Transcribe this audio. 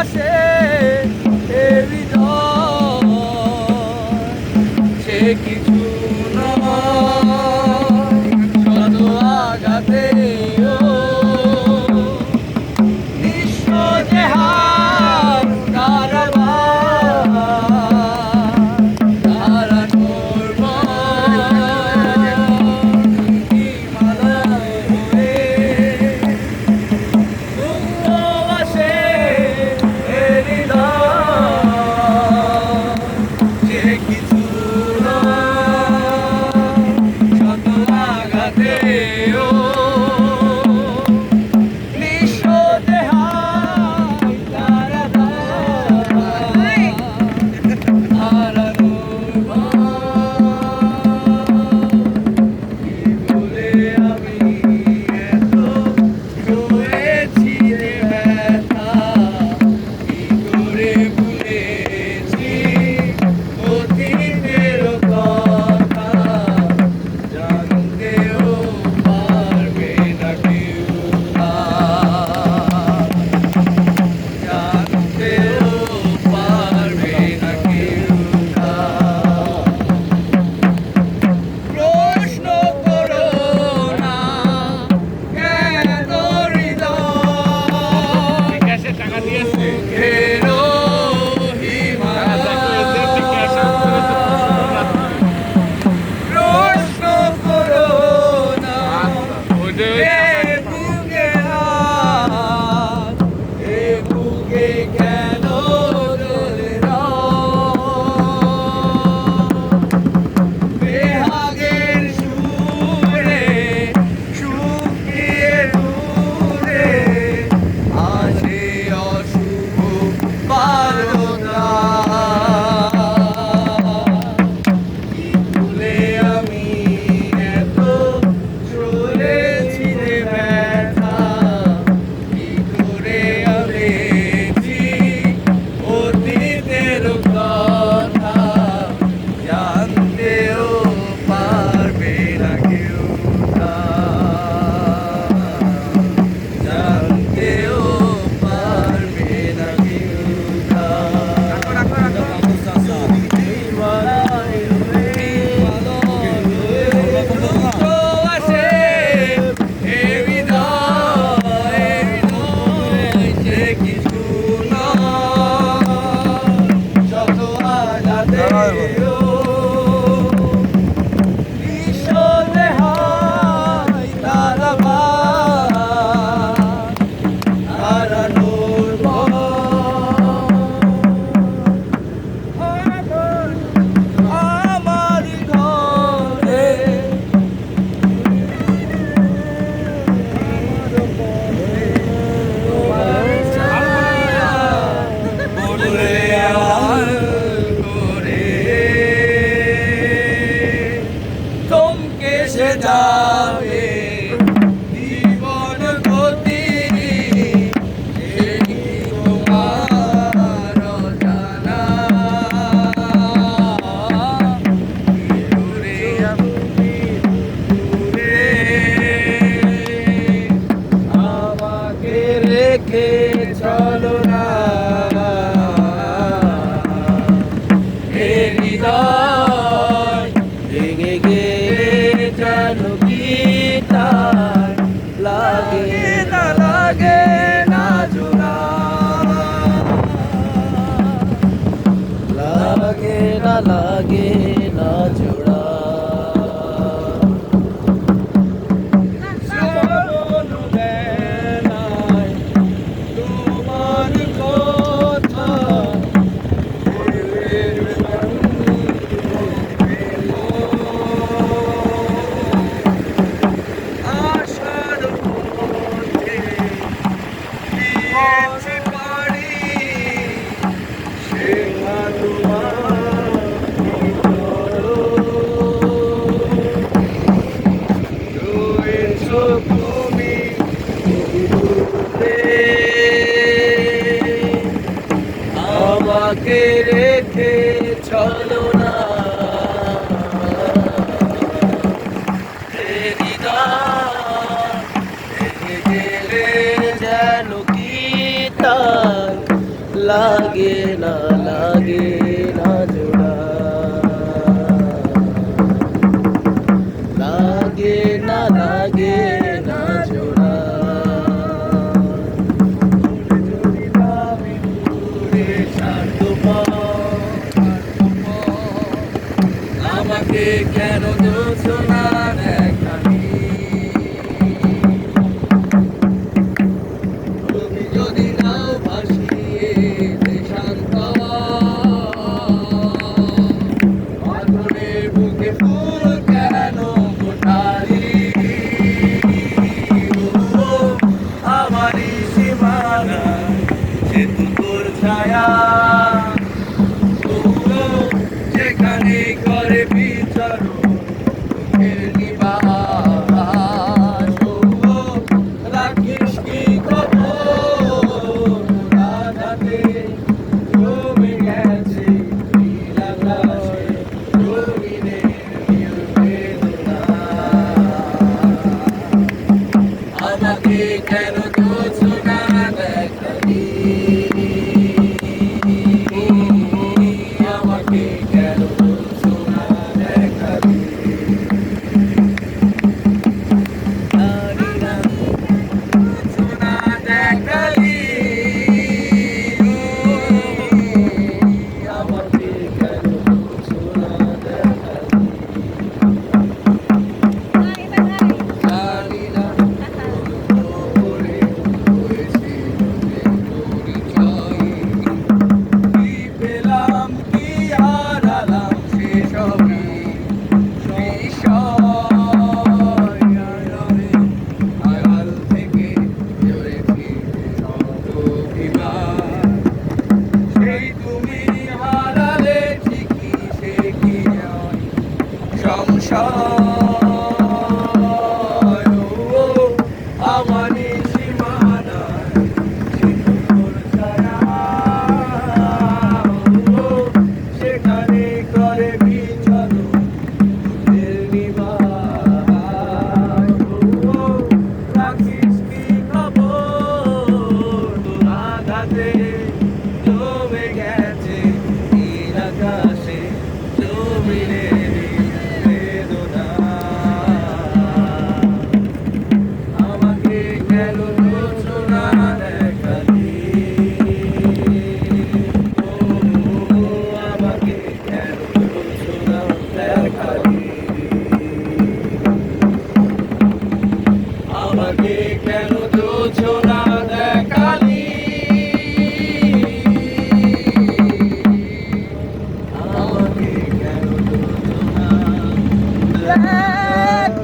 ভালোবাসে এ হৃদয়, সে কিছু নয় শত আঘাতে নিঃস্ব যে হাত কারাবার, হারানোর হিমালয় হয়ে ভালোবাসে এ হৃদয়, সে কিছু নয় শত আঘাতে নিঃস্ব যে হাত কারাবার, হারানোর কি বলে আমি এত রয়েছি রে ব্যথা, কি করে ভুলেছি অতীতের কথা, জানতেও পারবে না কেউ জানতেও পারবে না কেউ। প্রশ্ন করো না কেন হৃদয় টাকা দিয়েছে মুখেরও হিমালয়। প্রশ্ন করো না এ বুকে হাত, এ বুকে কেন জ্বলে বেহাগের সুরে শুকিয়ে দূরে আসে অশুভ বারতা, কি ভুলে আমি এত চলেছি রে ব্যথা, কি করে আলেছি অতীতের কথা, জানতেও পারবে না কেউ জানতেও পারবে না কেউ ভালোবাসে এ হৃদয়, সে কিছু নয় শত আঘাতে নিঃস্ব যে হায় কারাবার, হারানোর আমার ঘরে তোমার ছায়া বলে আড়াল করে থমকে সে যাবে জীবন গতি, এই তোমার অজানা, কি দূরে আমি দূরে আমাকে রেখে চলো না এ হৃদয়, ভেঙে গেলে জানো কি তার লাগে না লাগে না জোড়া, লাগে না জোড়া। ছোটবেলায় তোমার কথা ভেবে আশার মধ্যে দিয়েছি পাড়ি, সে তোমার রয়েছো তুমি দূরে, আমাকে রেখে চলো না লাগে না লাগে না জোড়া, লাগে না লাগে না জোড়া। যদি ভাবি দূরে স্বার্থপর, আমাকে কেন দোছো না দেখানি? তুমি যদি নাও ভাসিয়ে দেশান্ত, পাথরের বুকে ফুল কেন ফোটালি? ও আমারই সীমানা, সে তো তোর ছায়া, যেখানে করে বিচরণ চোখের নিবাস। রাখিস কি খবর রাধাতে জমে গেছে নীল আকাশে রঙিনের নীল বেদনা। আমাকে কেন দোছো না দেখালি? আমাকে কেন দোছো না দেখালি? দোছো না দেখালি, আমাকে কেন দোছো না দেখালি? জানি না করে হয়েছে পরিচয়, কি পেলাম কি হারালাম সেসবই বিষয়। আড়াল থেকে জড়েছি শত অভিমান, সেই তুমি হারালে ঠিকই সে কি নয় সংশয়। ও আমারই সীমানায় সে তো তোর ছায়া, ও সেখানে করে বিচরণ চোখের নিবাস। ও রাখিস কি খবর তোর আঘাতে জমে গেছে নীল আকাশে জমিনের বেদনা। আমাকে কেন দোছো না দেখালি? ও আমাকে কেন দোছো না দেখালি? আমাকে কেন দোছো না দেখালি? আমাকে কেন দোছো না দেখালি?